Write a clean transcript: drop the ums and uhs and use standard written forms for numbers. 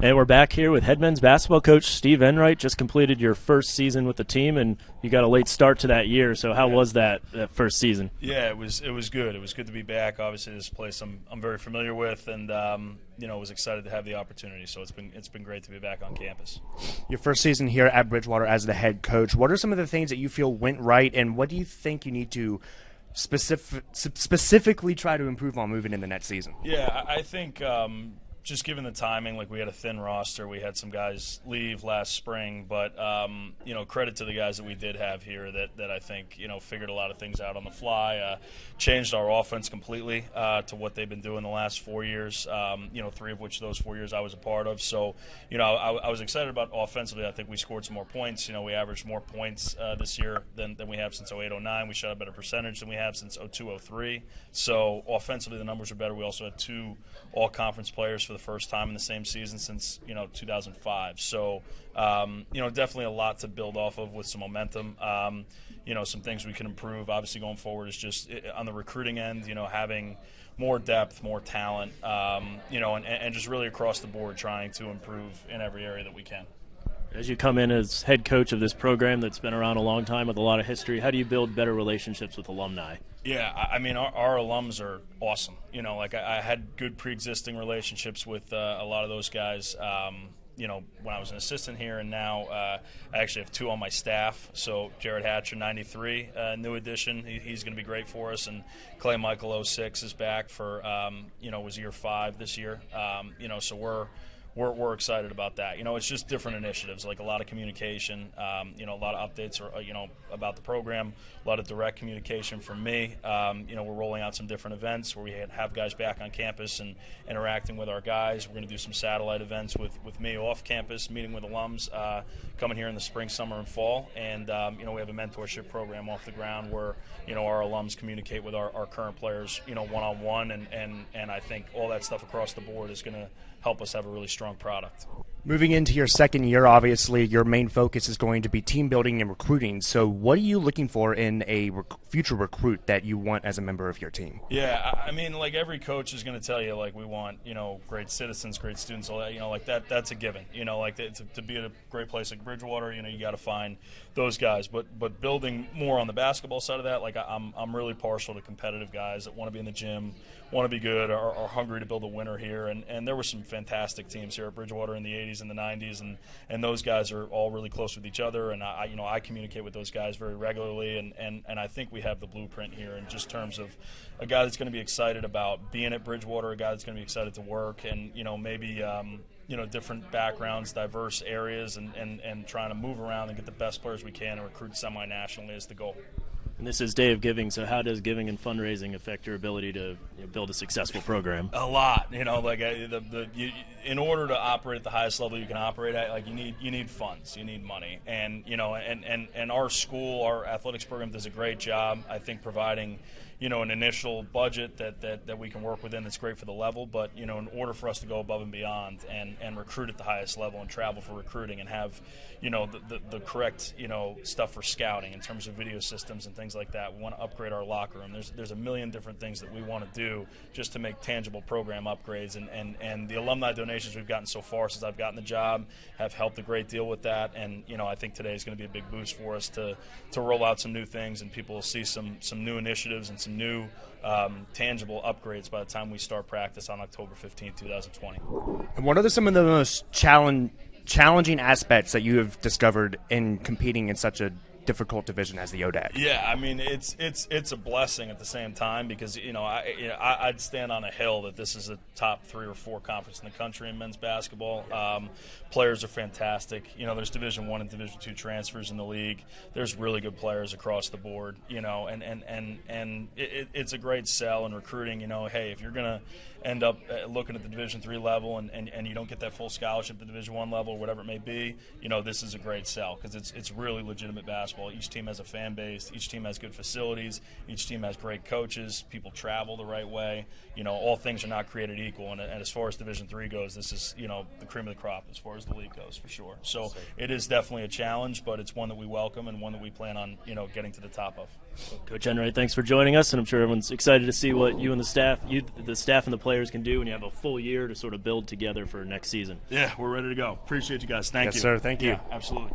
And we're back here with head men's basketball coach Steve Enright. Just completed your first season with the team, and you got a late start to that year. So how was that first season? Yeah, it was good. It was good to be back. Obviously, this place I'm very familiar with, and was excited to have the opportunity. So it's been great to be back on campus. Your first season here at Bridgewater as the head coach. What are some of the things that you feel went right, and what do you think you need to specifically try to improve on moving in the next season? Yeah, I think just given the timing, like we had a thin roster, we had some guys leave last spring, but credit to the guys that we did have here that I think figured a lot of things out on the fly, changed our offense completely to what they've been doing the last 4 years. 3 of which those 4 years I was a part of. So I was excited about offensively. I think we scored some more points. We averaged more points this year than we have since 08-09. We shot a better percentage than we have since 02-03. So offensively the numbers are better. We also had 2 all-conference players for the first time in the same season since 2005. So definitely a lot to build off of with some momentum. Some things we can improve obviously going forward is just on the recruiting end, having more depth, more talent, and just really across the board trying to improve in every area that we can. As you come in as head coach of this program that's been around a long time with a lot of history, how do you build better relationships with alumni? Yeah, I mean, our alums are awesome. I had good pre-existing relationships with a lot of those guys, when I was an assistant here, and now I actually have 2 on my staff. So Jared Hatcher, 93, new addition. He's going to be great for us. And Clay Michael, 06, is back for, was year 5 this year. So we're excited about that. It's just different initiatives, like a lot of communication, a lot of updates about the program, a lot of direct communication from me. We're rolling out some different events where we have guys back on campus and interacting with our guys. We're going to do some satellite events with me off campus, meeting with alums coming here in the spring, summer, and fall. And, we have a mentorship program off the ground where, our alums communicate with our current players, one-on-one. And I think all that stuff across the board is going to help us have a really strong product. Moving into your second year, obviously, your main focus is going to be team building and recruiting. So what are you looking for in a future recruit that you want as a member of your team? Yeah, I mean, like every coach is going to tell you, like, we want, great citizens, great students, all that, like that's a given. To be at a great place like Bridgewater, you got to find those guys. But building more on the basketball side of that, like I'm really partial to competitive guys that want to be in the gym, want to be good, are hungry to build a winner here. And there were some fantastic teams here at Bridgewater in the 80s and the 90s, and those guys are all really close with each other. And I communicate with those guys very regularly, and I think we have the blueprint here in just terms of a guy that's going to be excited about being at Bridgewater, a guy that's going to be excited to work, and maybe different backgrounds, diverse areas, and trying to move around and get the best players we can and recruit semi-nationally is the goal. And this is Day of Giving, so how does giving and fundraising affect your ability to build a successful program? A lot, in order to operate at the highest level you can operate at, like you need funds, you need money, and and our school, our athletics program does a great job, I think, providing an initial budget that we can work within that's great for the level, but in order for us to go above and beyond and recruit at the highest level and travel for recruiting and have the correct stuff for scouting in terms of video systems and things like that, we want to upgrade our locker room. There's a million different things that we want to do just to make tangible program upgrades, and the alumni donations we've gotten so far since I've gotten the job have helped a great deal with that. And I think today is going to be a big boost for us to roll out some new things, and people will see some new initiatives and some new tangible upgrades by the time we start practice on October 15, 2020. And what are some of the most challenging aspects that you have discovered in competing in such a difficult division as the ODAC? Yeah, I mean, it's a blessing at the same time because I'd stand on a hill that this is a top 3 or 4 conference in the country in men's basketball. Players are fantastic. There's Division I and Division II transfers in the league. There's really good players across the board. And it's a great sell in recruiting. Hey, if you're gonna end up looking at the Division III level and you don't get that full scholarship at the Division I level or whatever it may be, this is a great sell because it's really legitimate basketball. basketball. Each team has a fan base. Each team has good facilities. Each team has great coaches. People travel the right way. All things are not created equal. And as far as Division III goes, this is, the cream of the crop as far as the league goes, for sure. So it is definitely a challenge, but it's one that we welcome and one that we plan on, getting to the top of. Coach Enright, thanks for joining us, and I'm sure everyone's excited to see what you and the staff and the players can do when you have a full year to sort of build together for next season. Yeah, we're ready to go. Appreciate you guys. Thank you. Yes, sir. Thank you. Yeah, absolutely.